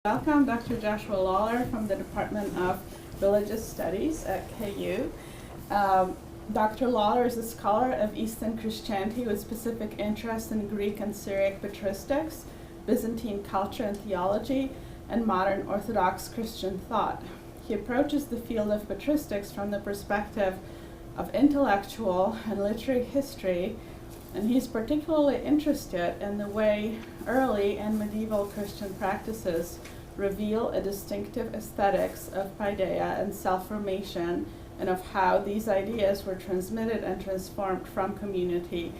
Welcome, Dr. Joshua Lollar from the Department of Religious Studies at KU. Dr. Lollar is a scholar of Eastern Christianity with specific interest in Greek and Syriac patristics, Byzantine culture and theology, and modern Orthodox Christian thought. He approaches the field of patristics from the perspective of intellectual and literary history, and he's particularly interested in the way early and medieval Christian practices reveal a distinctive aesthetics of paideia and self-formation, and of how these ideas were transmitted and transformed from community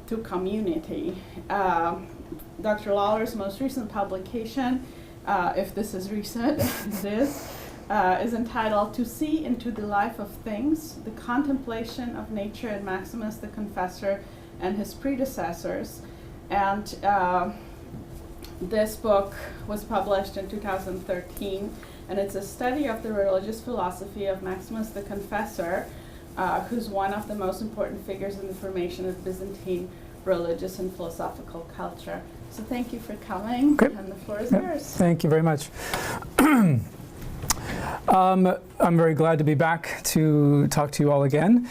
to community. Dr. Lollar's most recent publication, if this is recent, it is entitled "To See into the Life of Things, the Contemplation of Nature in Maximus the Confessor and His Predecessors." And this book was published in 2013, and it's a study of the religious philosophy of Maximus the Confessor, who's one of the most important figures in the formation of Byzantine religious and philosophical culture. So thank you for coming, Great. And the floor is yours. Thank you very much. I'm very glad to be back to talk to you all again.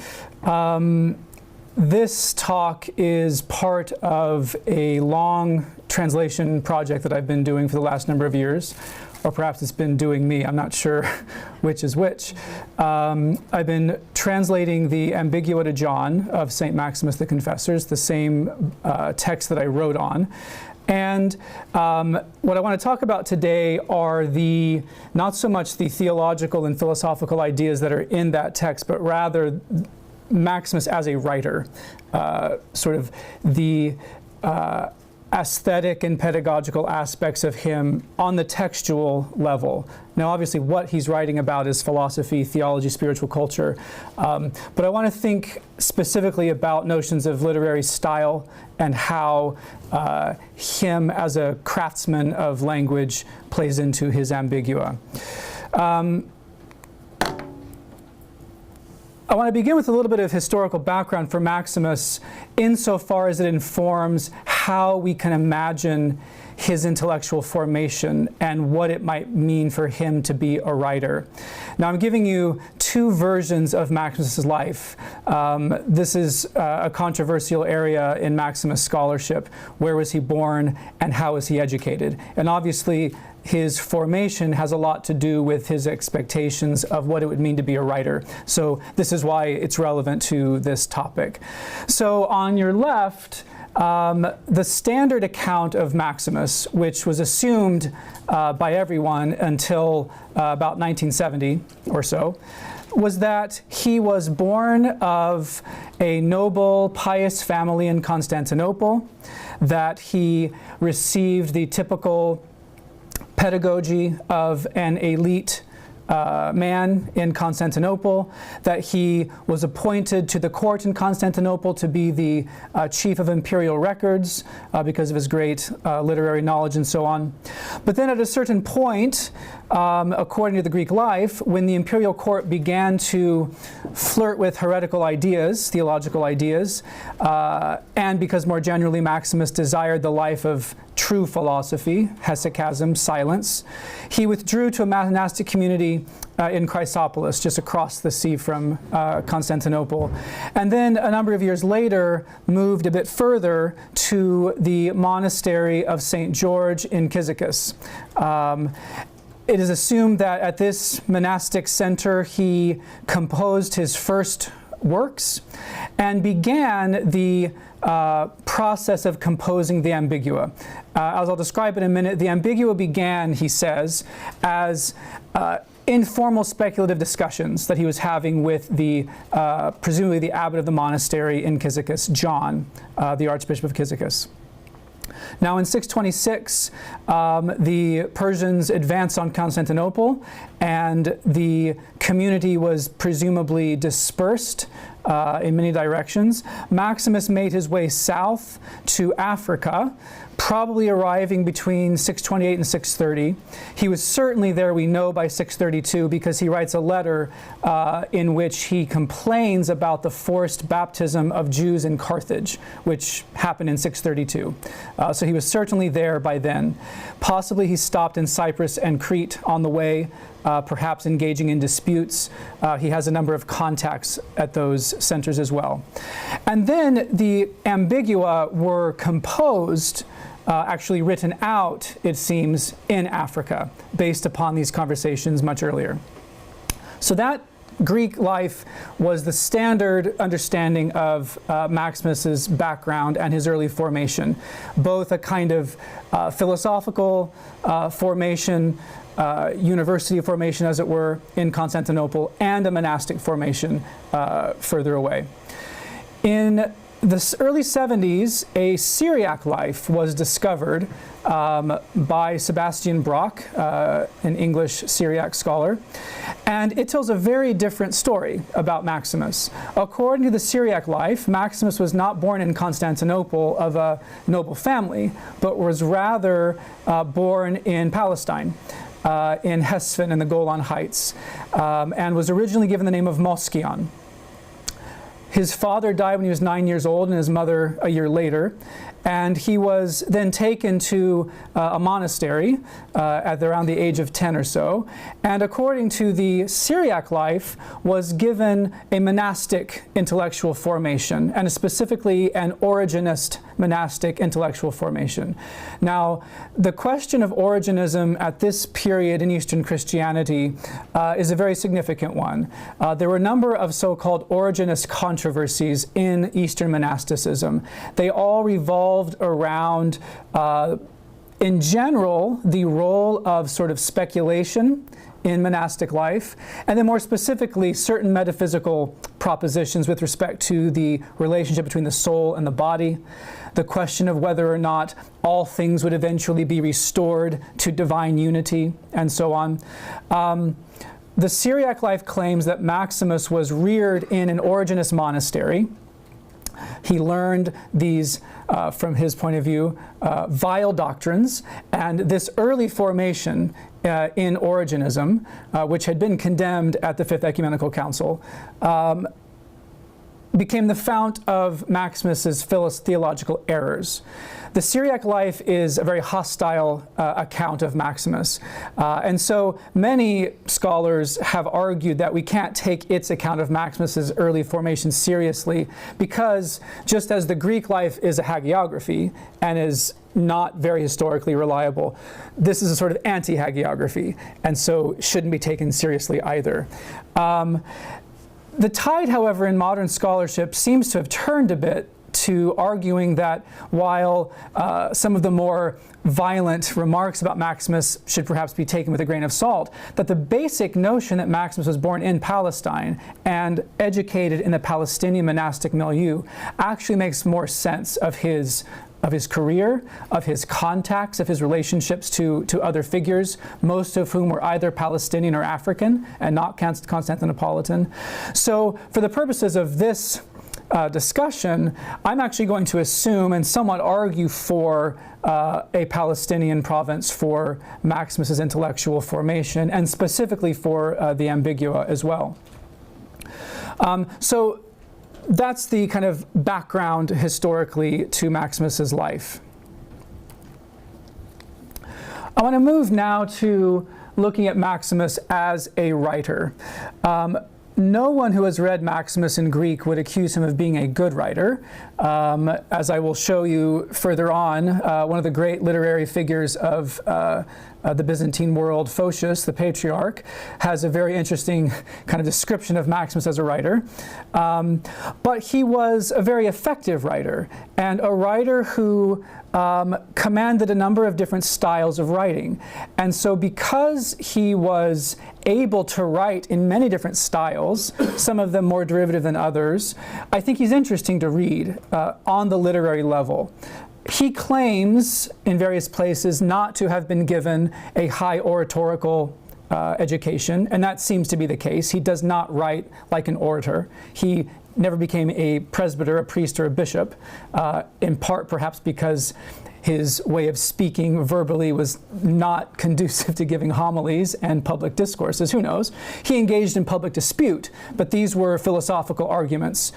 This talk is part of a long translation project that I've been doing for the last number of years, or perhaps it's been doing me. I'm not sure which is which. I've been translating the Ambiguity to John of St. Maximus the Confessor, the same text that I wrote on. And what I want to talk about today are not so much the theological and philosophical ideas that are in that text, but rather Maximus as a writer, sort of the aesthetic and pedagogical aspects of him on the textual level. Now, obviously, what he's writing about is philosophy, theology, spiritual culture. But I want to think specifically about notions of literary style and how him as a craftsman of language plays into his Ambigua. I want to begin with a little bit of historical background for Maximus insofar as it informs how we can imagine his intellectual formation and what it might mean for him to be a writer. Now, I'm giving you two versions of Maximus's life. This is a controversial area in Maximus scholarship. Where was he born and how was he educated? And obviously, his formation has a lot to do with his expectations of what it would mean to be a writer. So this is why it's relevant to this topic. So on your left, the standard account of Maximus, which was assumed by everyone until about 1970 or so, was that he was born of a noble, pious family in Constantinople, that he received the typical pedagogy of an elite man in Constantinople, that he was appointed to the court in Constantinople to be the chief of imperial records because of his great literary knowledge and so on. But then at a certain point, according to the Greek life, when the imperial court began to flirt with heretical ideas, theological ideas, and because more generally Maximus desired the life of true philosophy, hesychasm, silence, he withdrew to a monastic community in Chrysopolis, just across the sea from Constantinople. And then a number of years later, moved a bit further to the monastery of St. George in Cyzicus. It is assumed that at this monastic center, he composed his first works and began the process of composing the Ambigua. As I'll describe in a minute, the Ambigua began, he says, as informal speculative discussions that he was having with presumably the abbot of the monastery in Cyzicus, John, the Archbishop of Cyzicus. Now in 626, the Persians advanced on Constantinople, and the community was presumably dispersed in many directions. Maximus made his way south to Africa, probably arriving between 628 and 630. He was certainly there, we know, by 632 because he writes a letter in which he complains about the forced baptism of Jews in Carthage, which happened in 632. So he was certainly there by then. Possibly he stopped in Cyprus and Crete on the way, perhaps engaging in disputes. He has a number of contacts at those centers as well. And then the Ambigua were composed, actually written out, it seems, in Africa, based upon these conversations much earlier. So that Greek life was the standard understanding of Maximus's background and his early formation, both a kind of philosophical formation, university formation, as it were, in Constantinople, and a monastic formation further away. In the early 70s, a Syriac life was discovered by Sebastian Brock, an English Syriac scholar, and it tells a very different story about Maximus. According to the Syriac life, Maximus was not born in Constantinople of a noble family, but was rather born in Palestine, in Hesfin in the Golan Heights, and was originally given the name of Moskion. His father died when he was 9 years old and his mother a year later. And he was then taken to a monastery at around the age of 10 or so. And according to the Syriac life, was given a monastic intellectual formation, and specifically an Origenist monastic intellectual formation. Now, the question of Origenism at this period in Eastern Christianity is a very significant one. There were a number of so-called Origenist controversies in Eastern monasticism. They all revolved around, in general, the role of sort of speculation in monastic life, and then more specifically, certain metaphysical propositions with respect to the relationship between the soul and the body, the question of whether or not all things would eventually be restored to divine unity, and so on. The Syriac life claims that Maximus was reared in an Origenist monastery. He learned these, from his point of view, vile doctrines, and this early formation in Origenism, which had been condemned at the Fifth Ecumenical Council, became the fount of Maximus's theological errors. The Syriac life is a very hostile account of Maximus. And so many scholars have argued that we can't take its account of Maximus's early formation seriously because just as the Greek life is a hagiography and is not very historically reliable, this is a sort of anti-hagiography and so shouldn't be taken seriously either. The tide, however, in modern scholarship seems to have turned a bit to arguing that while some of the more violent remarks about Maximus should perhaps be taken with a grain of salt, that the basic notion that Maximus was born in Palestine and educated in the Palestinian monastic milieu actually makes more sense of his career, of his contacts, of his relationships to other figures, most of whom were either Palestinian or African and not Constantinopolitan. So for the purposes of this discussion, I'm actually going to assume and somewhat argue for a Palestinian province for Maximus's intellectual formation, and specifically for the Ambigua as well. So that's the kind of background historically to Maximus's life. I want to move now to looking at Maximus as a writer. No one who has read Maximus in Greek would accuse him of being a good writer. As I will show you further on, one of the great literary figures of the Byzantine world, Photius, the patriarch, has a very interesting kind of description of Maximus as a writer. But he was a very effective writer, and a writer who commanded a number of different styles of writing. And so because he was able to write in many different styles, some of them more derivative than others, I think he's interesting to read on the literary level. He claims in various places not to have been given a high oratorical education, and that seems to be the case. He does not write like an orator. He never became a presbyter, a priest, or a bishop, in part perhaps because his way of speaking verbally was not conducive to giving homilies and public discourses. Who knows? He engaged in public dispute, but these were philosophical arguments.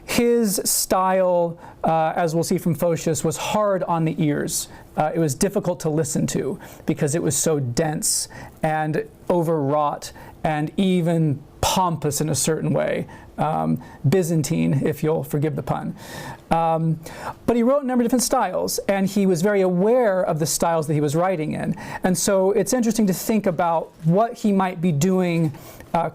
His style, as we'll see from Photius, was hard on the ears. It was difficult to listen to because it was so dense and overwrought and even pompous in a certain way. Byzantine, if you'll forgive the pun. But he wrote a number of different styles, and he was very aware of the styles that he was writing in. And so it's interesting to think about what he might be doing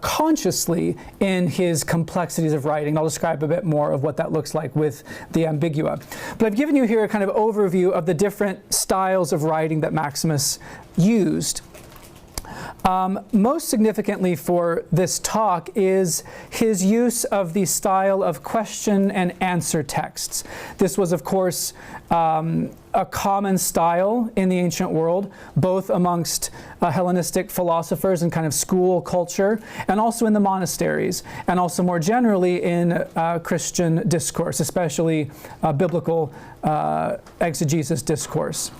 consciously in his complexities of writing. I'll describe a bit more of what that looks like with the Ambigua. But I've given you here a kind of overview of the different styles of writing that Maximus used. Most significantly for this talk is his use of the style of question and answer texts. This was, of course, a common style in the ancient world, both amongst Hellenistic philosophers and kind of school culture, and also in the monasteries, and also more generally in Christian discourse, especially biblical exegesis discourse.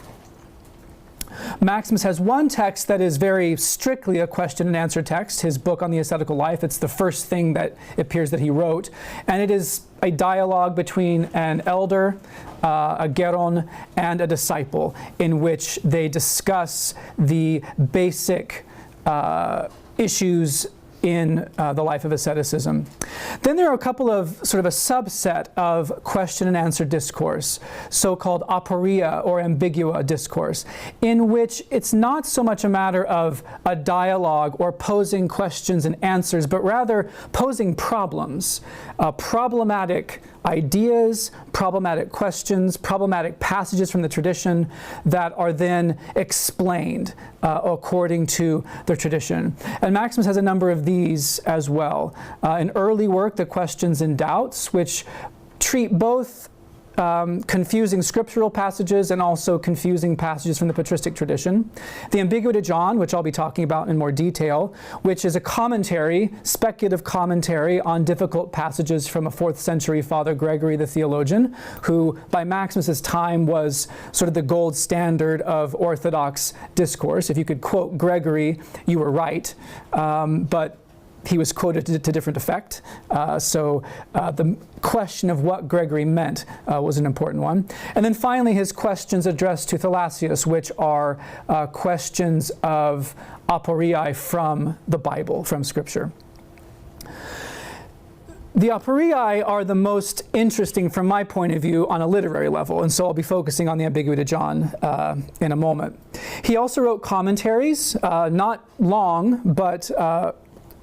Maximus has one text that is very strictly a question and answer text, his book on the ascetical life. It's the first thing that it appears that he wrote. And it is a dialogue between an elder, a geron, and a disciple, in which they discuss the basic issues in the life of asceticism. Then there are a couple of sort of a subset of question and answer discourse, so-called aporia or ambigua discourse, in which it's not so much a matter of a dialogue or posing questions and answers, but rather posing problems, problematic ideas, problematic questions, problematic passages from the tradition that are then explained according to the tradition. And Maximus has a number of these as well. In early work, the Questions and Doubts, which treat both confusing scriptural passages and also confusing passages from the patristic tradition. The Ambiguity John, which I'll be talking about in more detail, which is a commentary, speculative commentary on difficult passages from a 4th century Father Gregory the theologian, who by Maximus's time was sort of the gold standard of Orthodox discourse. If you could quote Gregory, you were right, but he was quoted to different effect. So the question of what Gregory meant was an important one. And then finally, his questions addressed to Thalassius, which are questions of aporiae from the Bible, from Scripture. The aporiae are the most interesting from my point of view on a literary level, and so I'll be focusing on the Ambiguity John in a moment. He also wrote commentaries, not long, but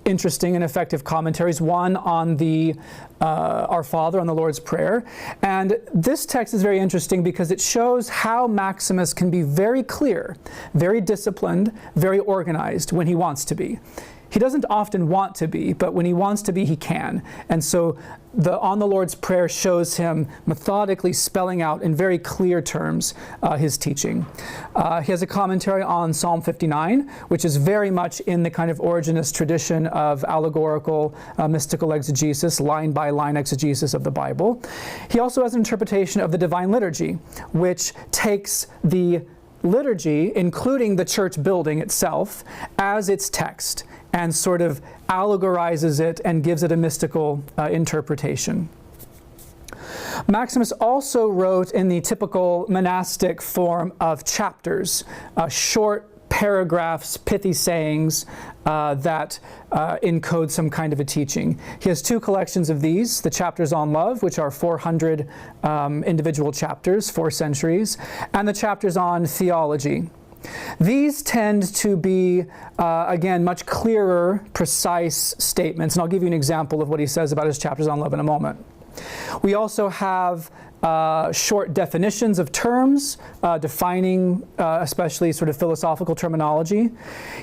interesting and effective commentaries, one on the Our Father, on the Lord's Prayer. And this text is very interesting because it shows how Maximus can be very clear, very disciplined, very organized when he wants to be. He doesn't often want to be, but when he wants to be, he can. And so the On the Lord's Prayer shows him methodically spelling out in very clear terms his teaching. He has a commentary on Psalm 59, which is very much in the kind of Origenist tradition of allegorical mystical exegesis, line-by-line exegesis of the Bible. He also has an interpretation of the Divine Liturgy, which takes the liturgy, including the church building itself, as its text, and sort of allegorizes it and gives it a mystical interpretation. Maximus also wrote in the typical monastic form of chapters, short paragraphs, pithy sayings that encode some kind of a teaching. He has two collections of these, the chapters on love, which are 400 individual chapters, 4 centuries, and the chapters on theology. These tend to be, again, much clearer, precise statements, and I'll give you an example of what he says about his chapters on love in a moment. We also have short definitions of terms, defining especially sort of philosophical terminology.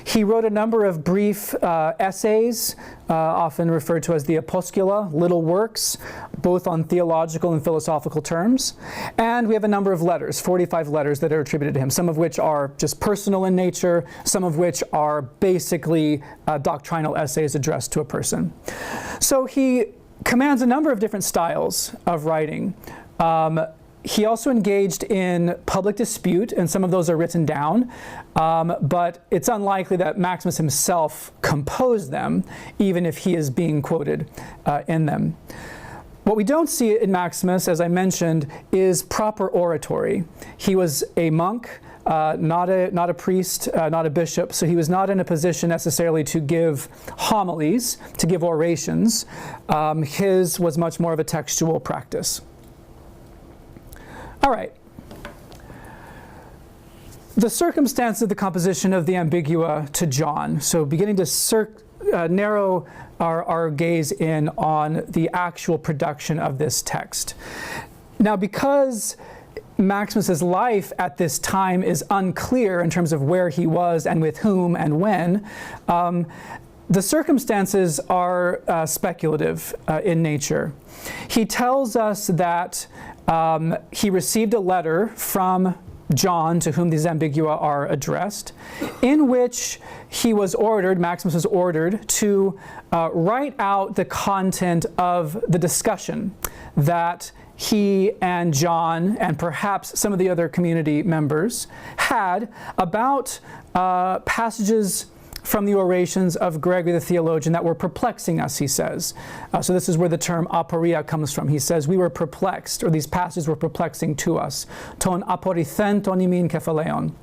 He wrote a number of brief essays, often referred to as the opuscula, little works, both on theological and philosophical terms. And we have a number of letters, 45 letters that are attributed to him, some of which are just personal in nature, some of which are basically doctrinal essays addressed to a person. So he commands a number of different styles of writing. He also engaged in public dispute, and some of those are written down, but it's unlikely that Maximus himself composed them, even if he is being quoted in them. What we don't see in Maximus, as I mentioned, is proper oratory. He was a monk, not a priest, not a bishop, so he was not in a position necessarily to give homilies, to give orations. His was much more of a textual practice. All right. The circumstance of the composition of the Ambigua to John. So beginning to narrow our gaze in on the actual production of this text. Now, because Maximus's life at this time is unclear in terms of where he was and with whom and when, the circumstances are speculative in nature. He tells us that he received a letter from John, to whom these Ambigua are addressed, in which he was ordered, Maximus was ordered, to write out the content of the discussion that he and John, and perhaps some of the other community members, had about passages from the orations of Gregory the theologian that were perplexing us, he says. So this is where the term aporia comes from. He says, we were perplexed, or these passages were perplexing to us. Ton aporithen ton imin kephaleon,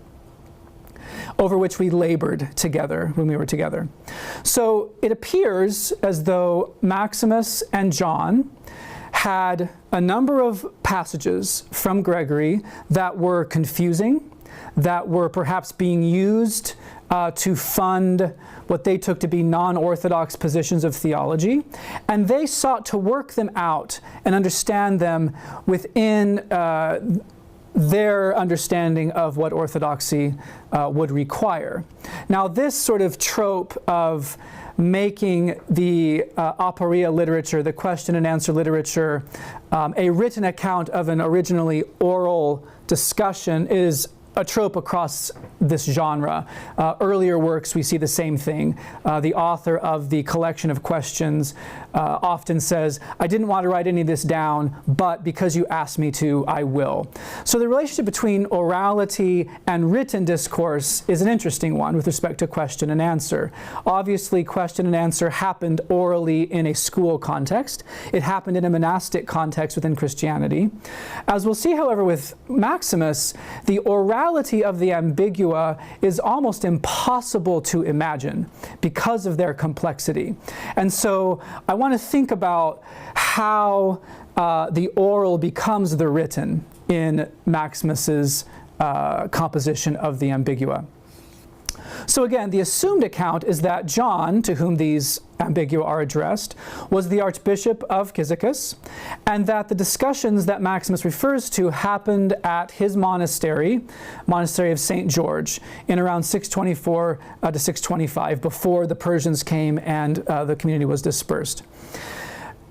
over which we labored together when we were together. So it appears as though Maximus and John had a number of passages from Gregory that were confusing, that were perhaps being used to fund what they took to be non-orthodox positions of theology, and they sought to work them out and understand them within their understanding of what orthodoxy would require. Now, this sort of trope of making the aporia literature, the question and answer literature, a written account of an originally oral discussion is a trope across this genre. Earlier works, we see the same thing. The author of the collection of questions often says, I didn't want to write any of this down, but because you asked me to, I will. So the relationship between orality and written discourse is an interesting one with respect to question and answer. Obviously, question and answer happened orally in a school context. It happened in a monastic context within Christianity. As we'll see, however, with Maximus, the orality of the Ambigua is almost impossible to imagine because of their complexity. And so I want to think about how the oral becomes the written in Maximus's composition of the Ambigua. So again, the assumed account is that John, to whom these Ambigua are addressed, was the Archbishop of Cyzicus, and that the discussions that Maximus refers to happened at his monastery, Monastery of St. George, in around 624 to 625, before the Persians came and the community was dispersed.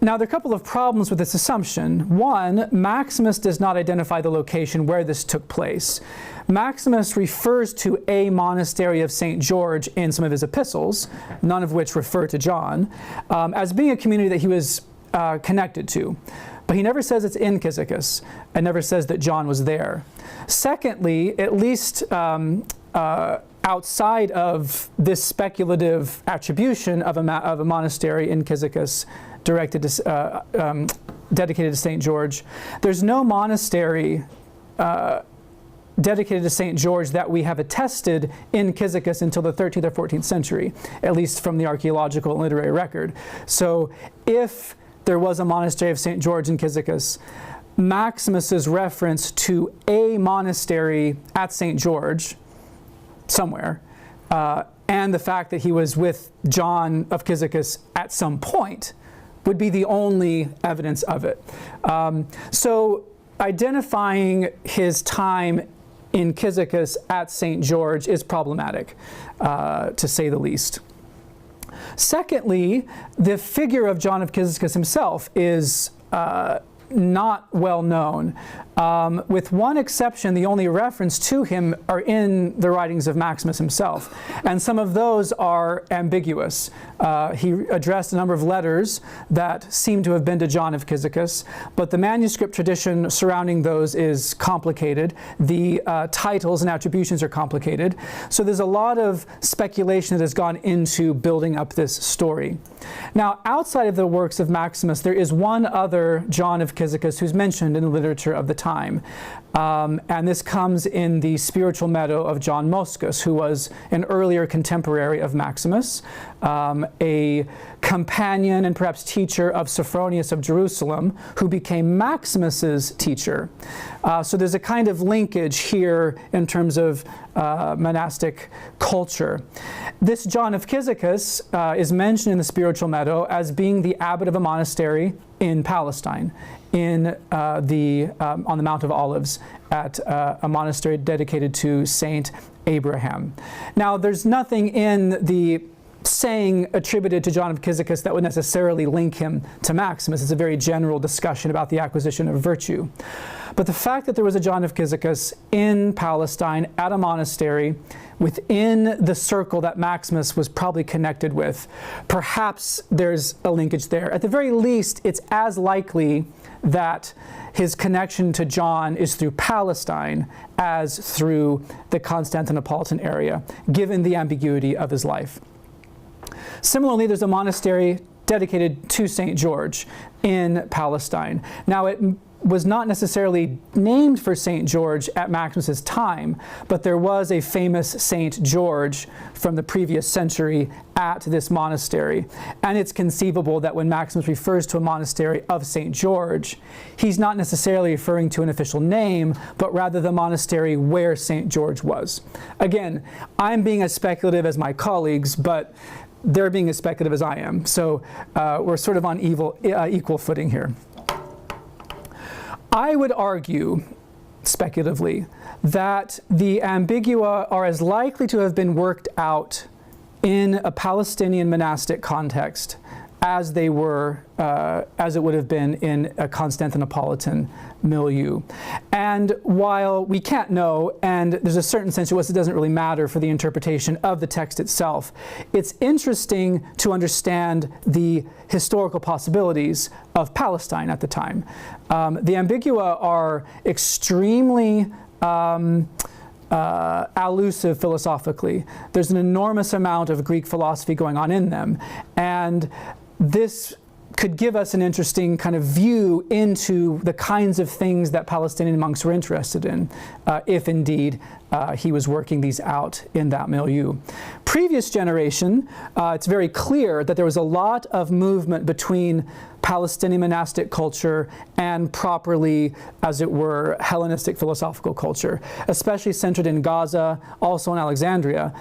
Now, there are a couple of problems with this assumption. One, Maximus does not identify the location where this took place. Maximus refers to a monastery of St. George in some of his epistles, none of which refer to John, as being a community that he was connected to. But he never says it's in Cyzicus, and never says that John was there. Secondly, at least outside of this speculative attribution of a monastery in Cyzicus dedicated to St. George, there's no monastery dedicated to St. George that we have attested in Cyzicus until the 13th or 14th century, at least from the archaeological and literary record. So if there was a monastery of St. George in Cyzicus, Maximus's reference to a monastery at St. George somewhere, and the fact that he was with John of Cyzicus at some point would be the only evidence of it. So identifying his time in Cyzicus at St. George is problematic, to say the least. Secondly, the figure of John of Cyzicus himself is not well known. With one exception, the only reference to him are in the writings of Maximus himself, and some of those are ambiguous. He addressed a number of letters that seem to have been to John of Cyzicus, but the manuscript tradition surrounding those is complicated. The titles and attributions are complicated, so there's a lot of speculation that has gone into building up this story. Now, outside of the works of Maximus, there is one other John of Cyzicus who's mentioned in the literature of the time. And this comes in the Spiritual Meadow of John Moscus, who was an earlier contemporary of Maximus, a companion and perhaps teacher of Sophronius of Jerusalem, who became Maximus's teacher. So there's a kind of linkage here in terms of monastic culture. This John of Cyzicus is mentioned in the Spiritual Meadow as being the abbot of a monastery in Palestine, on the Mount of Olives, at a monastery dedicated to Saint Abraham. Now, there's nothing in the saying attributed to John of Cyzicus that would necessarily link him to Maximus. It's a very general discussion about the acquisition of virtue. But the fact that there was a John of Cyzicus in Palestine at a monastery within the circle that Maximus was probably connected with, perhaps there's a linkage there. At the very least, it's as likely that his connection to John is through Palestine as through the Constantinopolitan area, given the ambiguity of his life. Similarly, there's a monastery dedicated to St. George in Palestine. Now, it was not necessarily named for St. George at Maximus's time, but there was a famous St. George from the previous century at this monastery. And it's conceivable that when Maximus refers to a monastery of St. George, he's not necessarily referring to an official name, but rather the monastery where St. George was. Again, I'm being as speculative as my colleagues, but they're being as speculative as I am. So we're sort of on equal footing here. I would argue, speculatively, that the ambigua are as likely to have been worked out in a Palestinian monastic context as they were, as it would have been in a Constantinopolitan milieu. And while we can't know, and there's a certain sense to us it doesn't really matter for the interpretation of the text itself, it's interesting to understand the historical possibilities of Palestine at the time. The ambigua are extremely allusive philosophically. There's an enormous amount of Greek philosophy going on in them, and this could give us an interesting kind of view into the kinds of things that Palestinian monks were interested in, if indeed he was working these out in that milieu. Previous generation, it's very clear that there was a lot of movement between Palestinian monastic culture and properly, as it were, Hellenistic philosophical culture, especially centered in Gaza, also in Alexandria.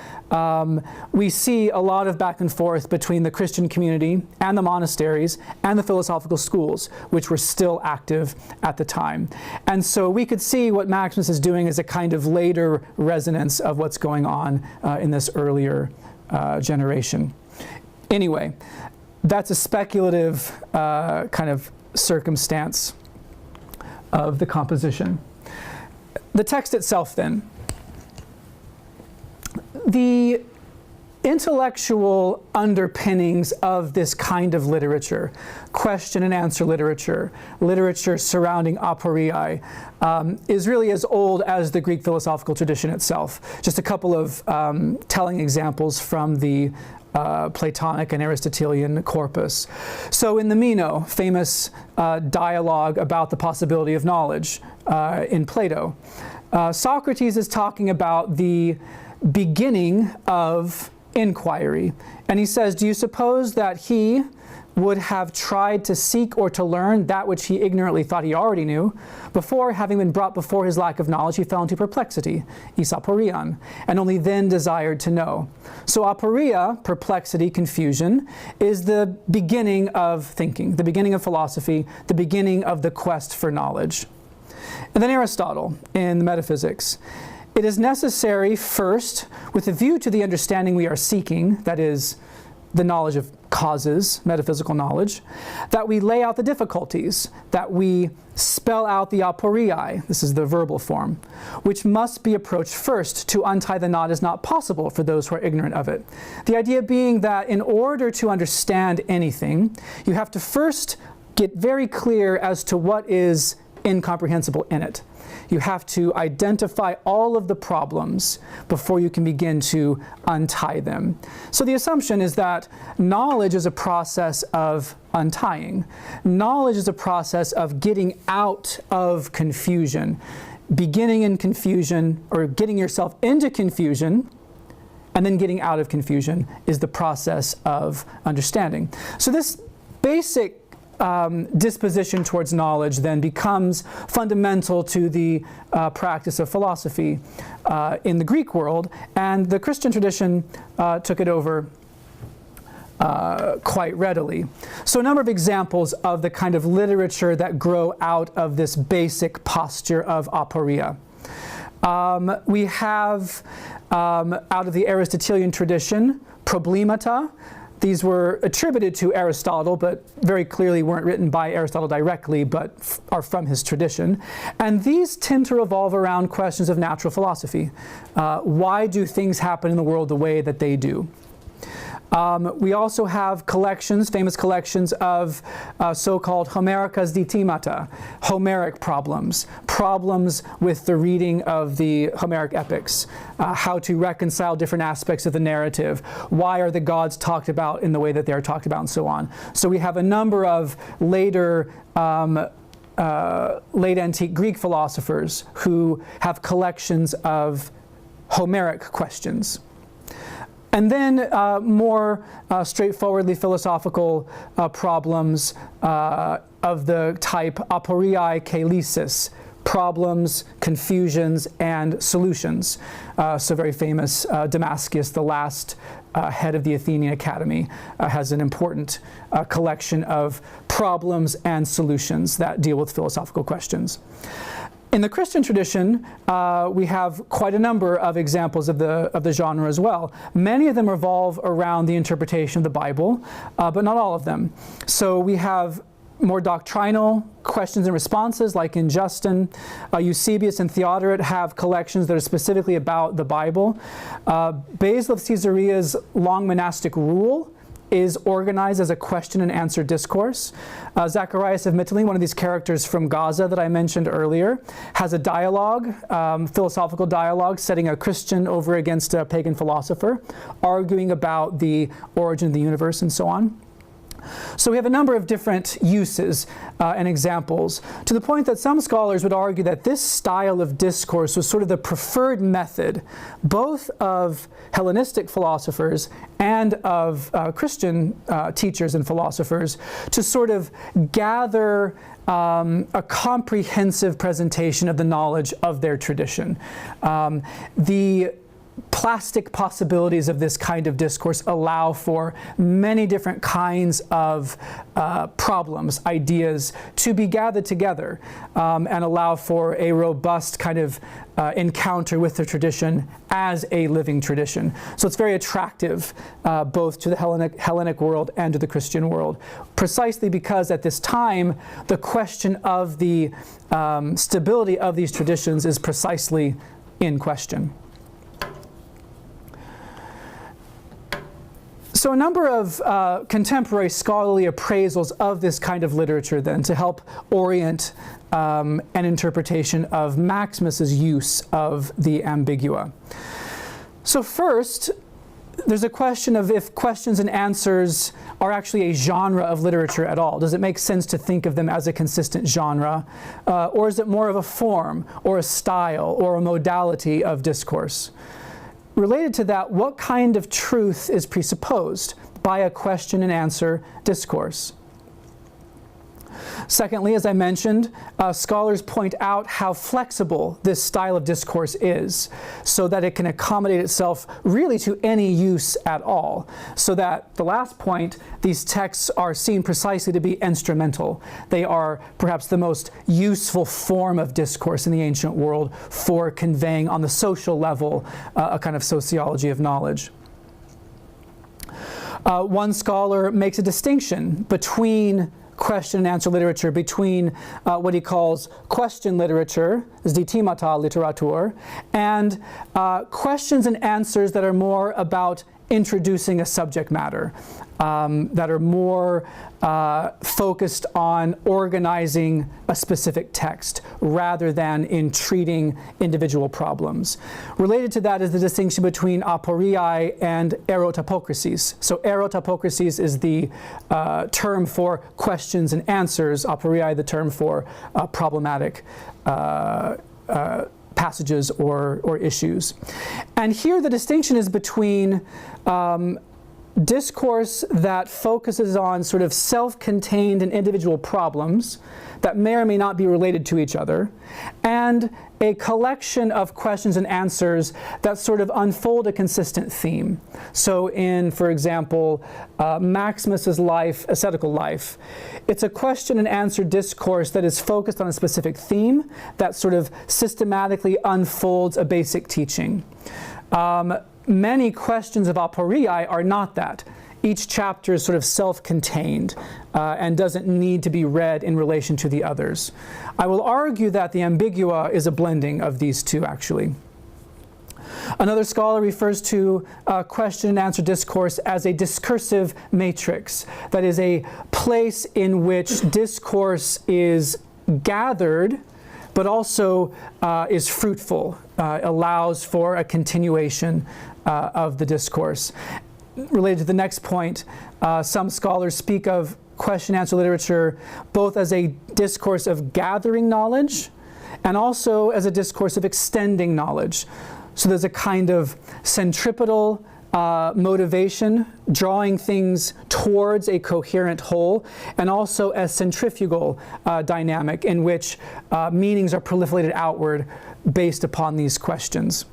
We see a lot of back and forth between the Christian community and the monasteries and the philosophical schools, which were still active at the time. And so we could see what Maximus is doing as a kind of later resonance of what's going on in this earlier generation. Anyway, that's a speculative kind of circumstance of the composition. The text itself, then. The intellectual underpinnings of this kind of literature, question and answer literature, literature surrounding aporiae, is really as old as the Greek philosophical tradition itself. Just a couple of telling examples from the Platonic and Aristotelian corpus. So in the Meno, famous dialogue about the possibility of knowledge in Plato, Socrates is talking about the beginning of inquiry. And he says, do you suppose that he would have tried to seek or to learn that which he ignorantly thought he already knew? Before, having been brought before his lack of knowledge, he fell into perplexity, isaporion, and only then desired to know. So aporia, perplexity, confusion, is the beginning of thinking, the beginning of philosophy, the beginning of the quest for knowledge. And then Aristotle, in the Metaphysics, it is necessary first, with a view to the understanding we are seeking, that is, the knowledge of causes, metaphysical knowledge, that we lay out the difficulties, that we spell out the aporia, this is the verbal form, which must be approached first. To untie the knot is not possible for those who are ignorant of it. The idea being that in order to understand anything, you have to first get very clear as to what is incomprehensible in it. You have to identify all of the problems before you can begin to untie them. So the assumption is that knowledge is a process of untying. Knowledge is a process of getting out of confusion. Beginning in confusion, or getting yourself into confusion, and then getting out of confusion is the process of understanding. So this basic disposition towards knowledge then becomes fundamental to the practice of philosophy in the Greek world, and the Christian tradition took it over quite readily. So a number of examples of the kind of literature that grow out of this basic posture of aporia. We have, out of the Aristotelian tradition, problemata. These were attributed to Aristotle, but very clearly weren't written by Aristotle directly, but are from his tradition. And these tend to revolve around questions of natural philosophy. Why do things happen in the world the way that they do? We also have collections, famous collections of so-called Homericas ditimata, Homeric problems, problems with the reading of the Homeric epics, how to reconcile different aspects of the narrative, why are the gods talked about in the way that they are talked about, and so on. So we have a number of later late antique Greek philosophers who have collections of Homeric questions. And then more straightforwardly philosophical problems of the type aporiae kailesis, problems, confusions, and solutions. So very famous Damascus, the last head of the Athenian Academy, has an important collection of problems and solutions that deal with philosophical questions. In the Christian tradition, we have quite a number of examples of the genre as well. Many of them revolve around the interpretation of the Bible, but not all of them. So we have more doctrinal questions and responses, like in Justin. Eusebius and Theodoret have collections that are specifically about the Bible. Basil of Caesarea's long monastic rule is organized as a question and answer discourse. Zacharias of Mytilene, one of these characters from Gaza that I mentioned earlier, has a dialogue, philosophical dialogue, setting a Christian over against a pagan philosopher, arguing about the origin of the universe and so on. So we have a number of different uses and examples, to the point that some scholars would argue that this style of discourse was sort of the preferred method both of Hellenistic philosophers and of Christian teachers and philosophers to sort of gather a comprehensive presentation of the knowledge of their tradition. The plastic possibilities of this kind of discourse allow for many different kinds of problems, ideas to be gathered together and allow for a robust kind of encounter with the tradition as a living tradition. So it's very attractive both to the Hellenic world and to the Christian world, precisely because at this time the question of the stability of these traditions is precisely in question. So a number of contemporary scholarly appraisals of this kind of literature then to help orient an interpretation of Maximus's use of the ambigua. So first, there's a question of if questions and answers are actually a genre of literature at all. Does it make sense to think of them as a consistent genre? Or is it more of a form or a style or a modality of discourse? Related to that, what kind of truth is presupposed by a question and answer discourse? Secondly, as I mentioned, scholars point out how flexible this style of discourse is, so that it can accommodate itself really to any use at all. So that, the last point, these texts are seen precisely to be instrumental. They are perhaps the most useful form of discourse in the ancient world for conveying on the social level a kind of sociology of knowledge. One scholar makes a distinction between question and answer literature, between what he calls question literature, ditemata literatur, and questions and answers that are more about introducing a subject matter, that are more focused on organizing a specific text rather than in treating individual problems. Related to that is the distinction between aporiae and erotapocracies. So erotapocracies is the term for questions and answers, aporiae the term for problematic passages or issues. And here the distinction is between discourse that focuses on sort of self-contained and individual problems that may or may not be related to each other, and a collection of questions and answers that sort of unfold a consistent theme. So in, for example, Maximus's life, ascetical life, it's a question and answer discourse that is focused on a specific theme that sort of systematically unfolds a basic teaching. Many questions of aporiae are not that. Each chapter is sort of self-contained and doesn't need to be read in relation to the others. I will argue that the Ambigua is a blending of these two, actually. Another scholar refers to question and answer discourse as a discursive matrix. That is a place in which discourse is gathered, but also is fruitful, allows for a continuation of the discourse. Related to the next point, some scholars speak of question and answer literature both as a discourse of gathering knowledge and also as a discourse of extending knowledge. So there's a kind of centripetal motivation, drawing things towards a coherent whole, and also a centrifugal dynamic in which meanings are proliferated outward based upon these questions.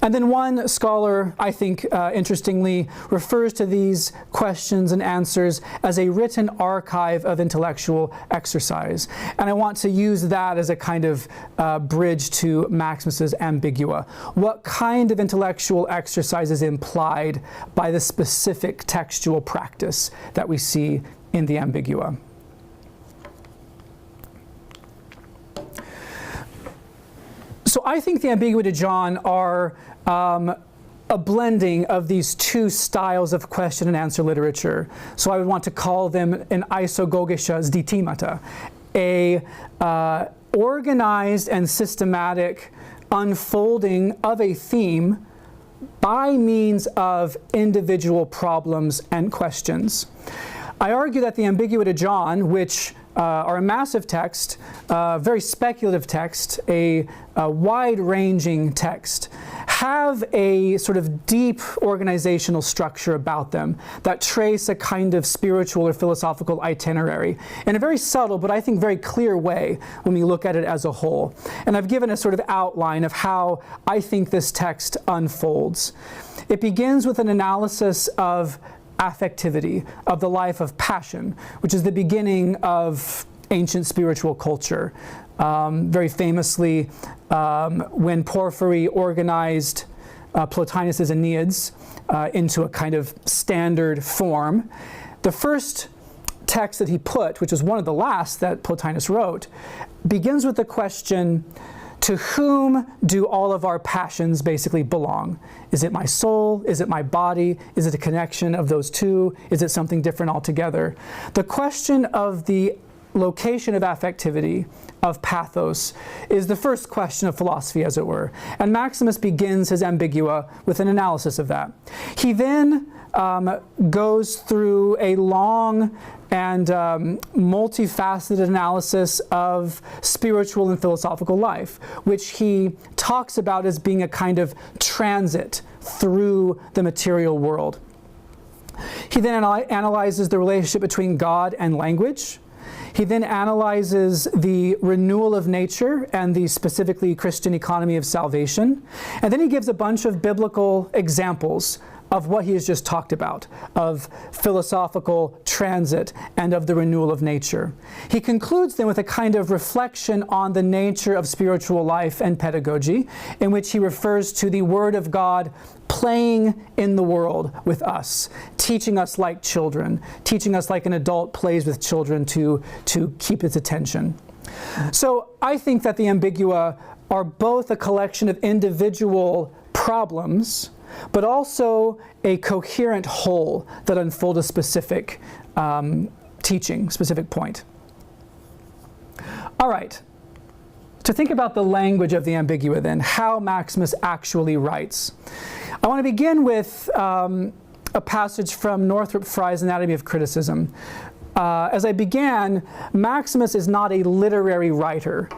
And then one scholar, I think interestingly, refers to these questions and answers as a written archive of intellectual exercise. And I want to use that as a kind of bridge to Maximus's Ambigua. What kind of intellectual exercise is implied by the specific textual practice that we see in the Ambigua? So I think the Ambigua de John are a blending of these two styles of question and answer literature. So I would want to call them an isogogische ditemata, a organized and systematic unfolding of a theme by means of individual problems and questions. I argue that the Ambigua de John, which are a massive text, very speculative text, a wide-ranging text, have a sort of deep organizational structure about them that trace a kind of spiritual or philosophical itinerary in a very subtle but I think very clear way when we look at it as a whole. And I've given a sort of outline of how I think this text unfolds. It begins with an analysis of affectivity, of the life of passion, which is the beginning of ancient spiritual culture. Very famously, when Porphyry organized Plotinus's Aeneids into a kind of standard form, the first text that he put, which was one of the last that Plotinus wrote, begins with the question, to whom do all of our passions basically belong? Is it my soul? Is it my body? Is it a connection of those two? Is it something different altogether? The question of the location of affectivity, of pathos, is the first question of philosophy, as it were. And Maximus begins his Ambigua with an analysis of that. He then goes through a long and multifaceted analysis of spiritual and philosophical life, which he talks about as being a kind of transit through the material world. He then analyzes the relationship between God and language. He then analyzes the renewal of nature and the specifically Christian economy of salvation. And then he gives a bunch of biblical examples of what he has just talked about, of philosophical transit and of the renewal of nature. He concludes then with a kind of reflection on the nature of spiritual life and pedagogy, in which he refers to the Word of God playing in the world with us, teaching us like children, teaching us like an adult plays with children to keep its attention. So I think that the Ambigua are both a collection of individual problems, but also a coherent whole that unfold a specific teaching, specific point. All right. To think about the language of the Ambigua then, how Maximus actually writes. I want to begin with a passage from Northrop Frye's Anatomy of Criticism. As I began, Maximus is not a literary writer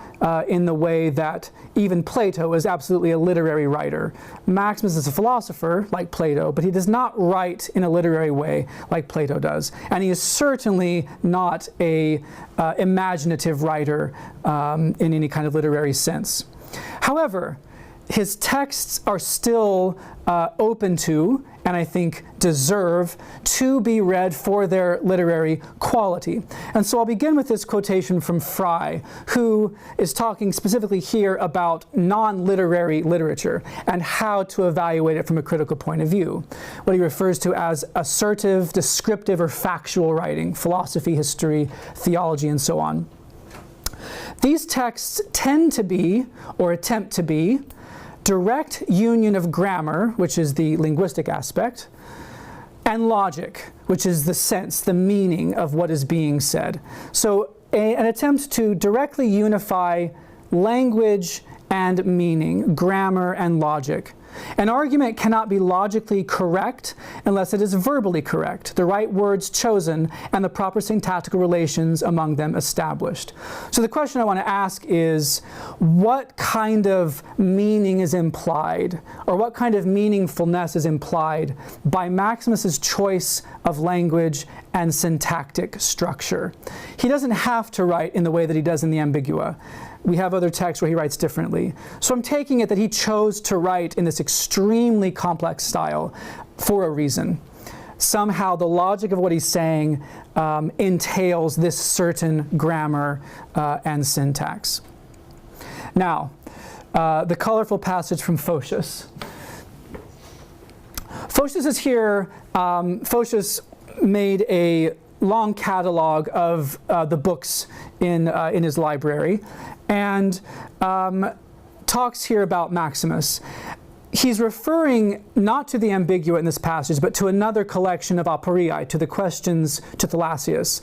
in the way that even Plato is absolutely a literary writer. Maximus is a philosopher, like Plato, but he does not write in a literary way like Plato does. And he is certainly not a imaginative writer in any kind of literary sense. However, his texts are still open to, and I think deserve, to be read for their literary quality. And so I'll begin with this quotation from Frye, who is talking specifically here about non-literary literature and how to evaluate it from a critical point of view. What he refers to as assertive, descriptive, or factual writing, philosophy, history, theology, and so on. These texts tend to be, or attempt to be, direct union of grammar, which is the linguistic aspect, and logic, which is the sense, the meaning of what is being said. So an attempt to directly unify language and meaning, grammar and logic. An argument cannot be logically correct unless it is verbally correct, the right words chosen, and the proper syntactical relations among them established. So the question I want to ask is, what kind of meaning is implied, or what kind of meaningfulness is implied by Maximus's choice of language and syntactic structure? He doesn't have to write in the way that he does in the Ambigua. We have other texts where he writes differently. So I'm taking it that he chose to write in this extremely complex style for a reason. Somehow the logic of what he's saying entails this certain grammar and syntax. Now, the colorful passage from Photius. Photius is here. Photius made a long catalog of the books in his library, and talks here about Maximus. He's referring not to the Ambigua in this passage, but to another collection of aporii, to the questions to Thalassius.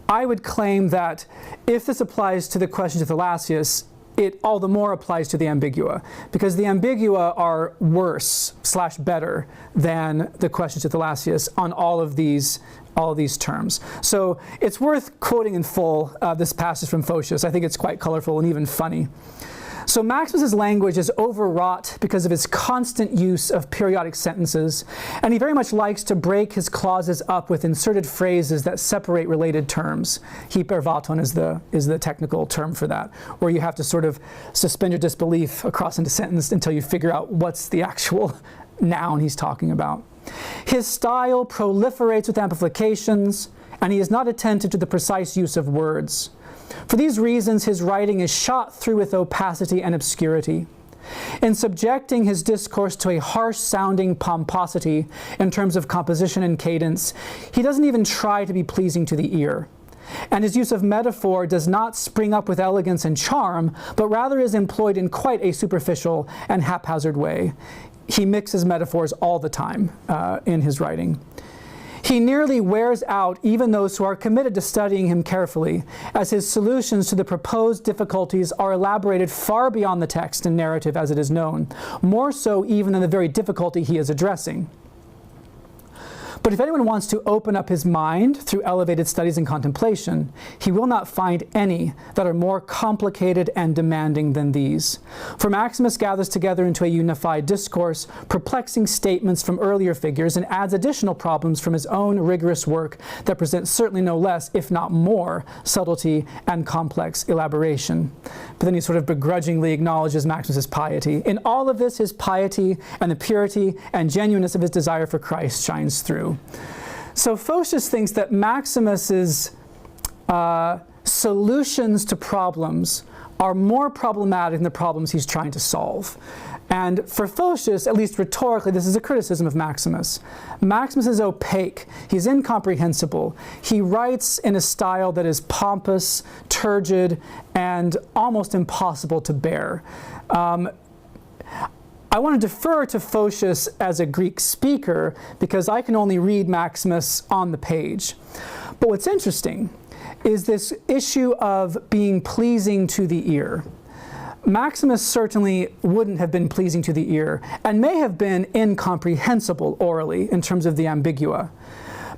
I would claim that if this applies to the questions to Thalassius, it all the more applies to the Ambigua, because the Ambigua are worse / better than the questions to Thalassius on all of these terms. So it's worth quoting in full this passage from Photius. I think it's quite colorful and even funny. So Maximus's language is overwrought because of his constant use of periodic sentences, and he very much likes to break his clauses up with inserted phrases that separate related terms. Hypervaton is the technical term for that, where you have to sort of suspend your disbelief across into sentence until you figure out what's the actual noun he's talking about. His style proliferates with amplifications, and he is not attentive to the precise use of words. For these reasons, his writing is shot through with opacity and obscurity. In subjecting his discourse to a harsh-sounding pomposity in terms of composition and cadence, he doesn't even try to be pleasing to the ear. And his use of metaphor does not spring up with elegance and charm, but rather is employed in quite a superficial and haphazard way. He mixes metaphors all the time in his writing. He nearly wears out even those who are committed to studying him carefully, as his solutions to the proposed difficulties are elaborated far beyond the text and narrative as it is known, more so even than the very difficulty he is addressing. But if anyone wants to open up his mind through elevated studies and contemplation, he will not find any that are more complicated and demanding than these. For Maximus gathers together into a unified discourse perplexing statements from earlier figures and adds additional problems from his own rigorous work that presents certainly no less, if not more, subtlety and complex elaboration. But then he sort of begrudgingly acknowledges Maximus's piety. In all of this, his piety and the purity and genuineness of his desire for Christ shines through. So Photius thinks that Maximus's solutions to problems are more problematic than the problems he's trying to solve. And for Photius, at least rhetorically, this is a criticism of Maximus. Maximus is opaque. He's incomprehensible. He writes in a style that is pompous, turgid, and almost impossible to bear. I want to defer to Photius as a Greek speaker because I can only read Maximus on the page. But what's interesting is this issue of being pleasing to the ear. Maximus certainly wouldn't have been pleasing to the ear and may have been incomprehensible orally in terms of the ambigua.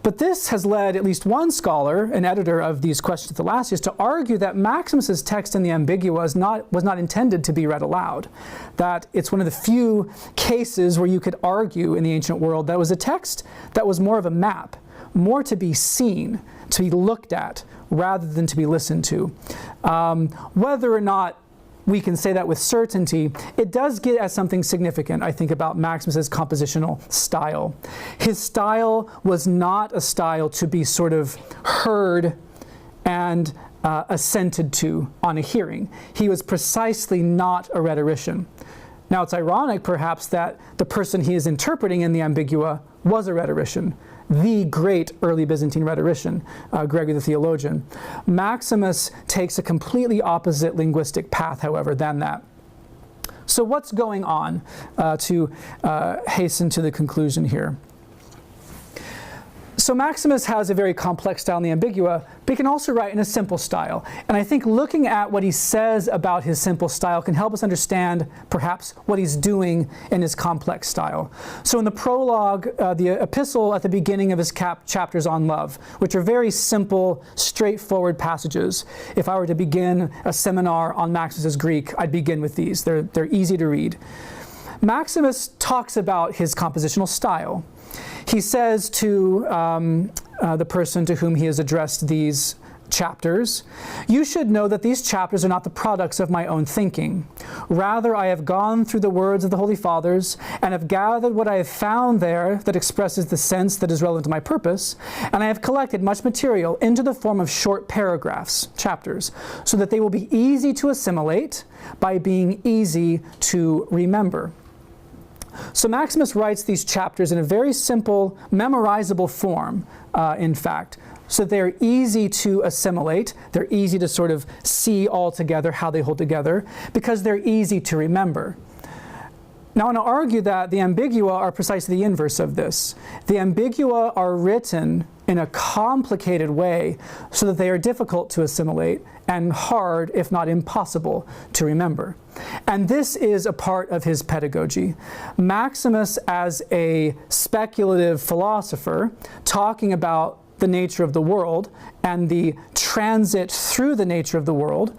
But this has led at least one scholar, an editor of these Questions of Thalassius, to argue that Maximus's text in the Ambigua was not intended to be read aloud. That it's one of the few cases where you could argue in the ancient world that it was a text that was more of a map, more to be seen, to be looked at, rather than to be listened to. Whether or not we can say that with certainty, it does get at something significant, I think, about Maximus's compositional style. His style was not a style to be sort of heard and assented to on a hearing. He was precisely not a rhetorician. Now, it's ironic, perhaps, that the person he is interpreting in the Ambigua was a rhetorician, the great early Byzantine rhetorician, Gregory the theologian. Maximus takes a completely opposite linguistic path, however, than that. So what's going on to hasten to the conclusion here? So Maximus has a very complex style in the Ambigua, but he can also write in a simple style. And I think looking at what he says about his simple style can help us understand, perhaps, what he's doing in his complex style. So in the prologue, the epistle at the beginning of his chapters on love, which are very simple, straightforward passages. If I were to begin a seminar on Maximus's Greek, I'd begin with these. They're easy to read. Maximus talks about his compositional style. He says to the person to whom he has addressed these chapters, "You should know that these chapters are not the products of my own thinking. Rather, I have gone through the words of the Holy Fathers and have gathered what I have found there that expresses the sense that is relevant to my purpose, and I have collected much material into the form of short paragraphs, chapters, so that they will be easy to assimilate by being easy to remember." So Maximus writes these chapters in a very simple, memorizable form, in fact, so they're easy to assimilate. They're easy to sort of see all together how they hold together, because they're easy to remember. Now, I want to argue that the Ambigua are precisely the inverse of this. The Ambigua are written in a complicated way so that they are difficult to assimilate and hard, if not impossible, to remember. And this is a part of his pedagogy. Maximus, as a speculative philosopher, talking about the nature of the world and the transit through the nature of the world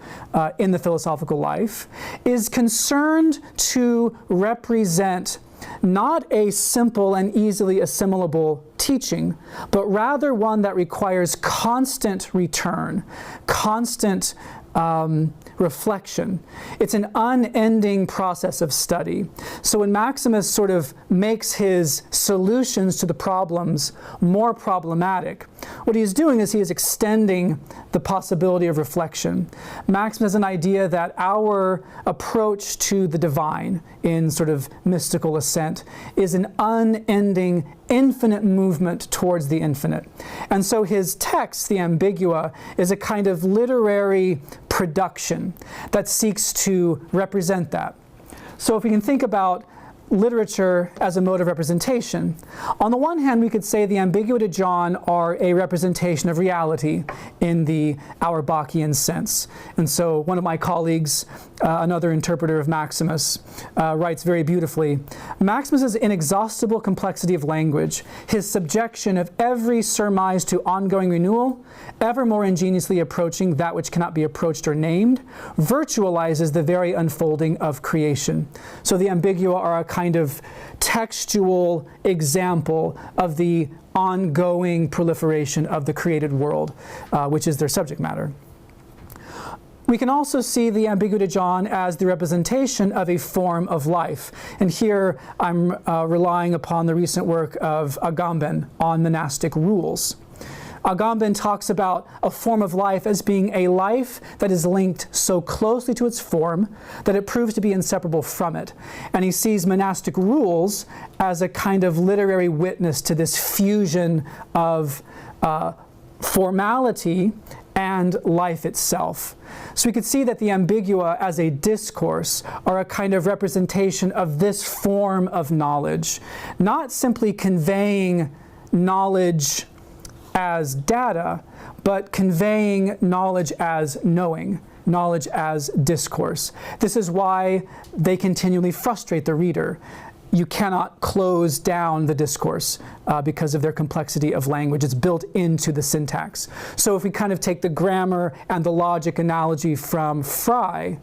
in the philosophical life, is concerned to represent not a simple and easily assimilable teaching, but rather one that requires constant return, constant reflection. It's an unending process of study. So when Maximus sort of makes his solutions to the problems more problematic, what he is doing is he is extending the possibility of reflection. Maximus has an idea that our approach to the divine in sort of mystical ascent is an unending, infinite movement towards the infinite. And so his text, the Ambigua, is a kind of literary production that seeks to represent that. So if we can think about literature as a mode of representation. On the one hand, we could say the Ambiguity are a representation of reality in the Auerbachian sense. And so one of my colleagues, another interpreter of Maximus, writes very beautifully, Maximus's inexhaustible complexity of language, his subjection of every surmise to ongoing renewal, ever more ingeniously approaching that which cannot be approached or named, virtualizes the very unfolding of creation. So the Ambigua are a kind of textual example of the ongoing proliferation of the created world, which is their subject matter. We can also see the Ambiguity as the representation of a form of life. And here I'm relying upon the recent work of Agamben on monastic rules. Agamben talks about a form of life as being a life that is linked so closely to its form that it proves to be inseparable from it. And he sees monastic rules as a kind of literary witness to this fusion of formality and life itself. So we could see that the Ambigua as a discourse are a kind of representation of this form of knowledge, not simply conveying knowledge as data, but conveying knowledge as knowing, knowledge as discourse. This is why they continually frustrate the reader. You cannot close down the discourse because of their complexity of language. It's built into the syntax. So if we kind of take the grammar and the logic analogy from Fry,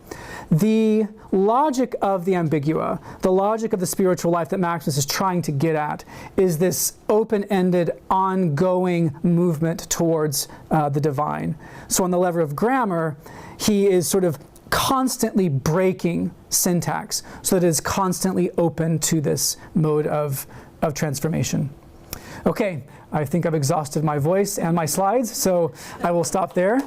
the logic of the Ambigua, the logic of the spiritual life that Maximus is trying to get at, is this open-ended, ongoing movement towards the divine. So on the level of grammar, he is sort of constantly breaking syntax so that it is constantly open to this mode of transformation. Okay, I think I've exhausted my voice and my slides, so I will stop there.